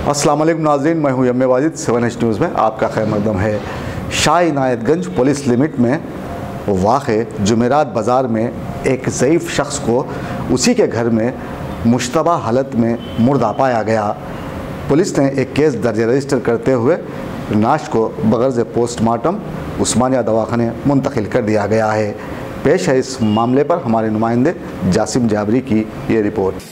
अस्सलाम वालेकुम नाज़रीन, मैं हूं यम्मे वाजिद। 7H न्यूज़ में आपका खैर मकदम है। शाह इनायतगंज पुलिस लिमिट में वाक़े जुमेरात बाज़ार में एक ज़ईफ़ शख्स को उसी के घर में मुश्तबा हालत में मुर्दा पाया गया। पुलिस ने एक केस दर्ज रजिस्टर करते हुए नाश को बग़र्ज़ पोस्टमार्टम उस्मानिया दवाखाने मुंतकिल कर दिया गया है। पेश है इस मामले पर हमारे नुमाइंदे जासिम जाबरी की ये रिपोर्ट।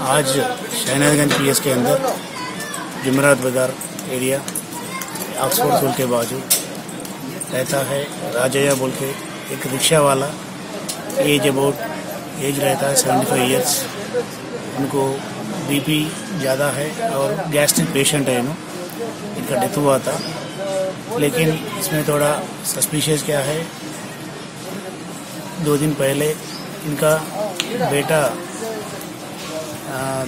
आज शाहइनायतगंज पीएस के अंदर जुमेरात बाज़ार एरिया ऑक्सफोर्ड स्कूल के बाजू रहता है राजैया बोल के एक रिक्शा वाला। एज रहता है 75 ईयर्स। उनको बीपी ज़्यादा है और गैस्ट्रिक पेशेंट है। इनका डेथ हुआ था, लेकिन इसमें थोड़ा सस्पिशियस क्या है, 2 दिन पहले इनका बेटा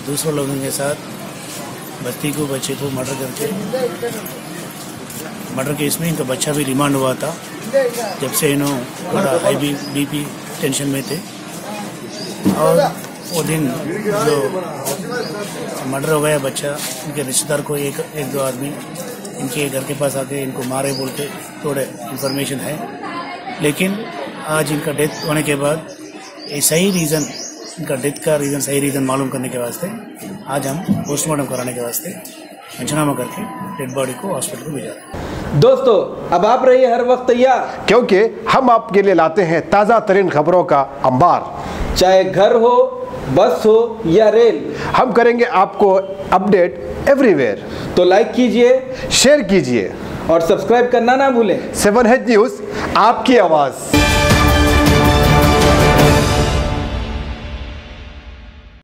दूसरे लोगों के साथ बच्चे को मर्डर केस में इनका बच्चा भी रिमांड हुआ था। जब से इन्होंने थोड़ा हाई बीपी टेंशन में थे, और वो दिन जो मर्डर हो गया बच्चा, इनके रिश्तेदार को एक दो आदमी इनके घर के पास आके इनको मारे बोल के थोड़े इन्फॉर्मेशन है। लेकिन आज इनका डेथ होने के बाद सही रीज़न, इनका डेथ का रीज़न, सही रीज़न मालूम करने के वास्ते आज हम पोस्टमार्टम कराने के वास्ते पंचनामा करके डेड बॉडी को हॉस्पिटल में भेजा रहे हैं। दोस्तों, अब आप रहिए हर वक्त तैयार, क्योंकि हम आपके लिए लाते हैं ताज़ा तरीन खबरों का अंबार। चाहे घर हो, बस हो या रेल, हम करेंगे आपको अपडेट एवरीवेयर। तो लाइक कीजिए, शेयर कीजिए और सब्सक्राइब करना ना भूलें। 7H न्यूज़, आपकी आवाज़।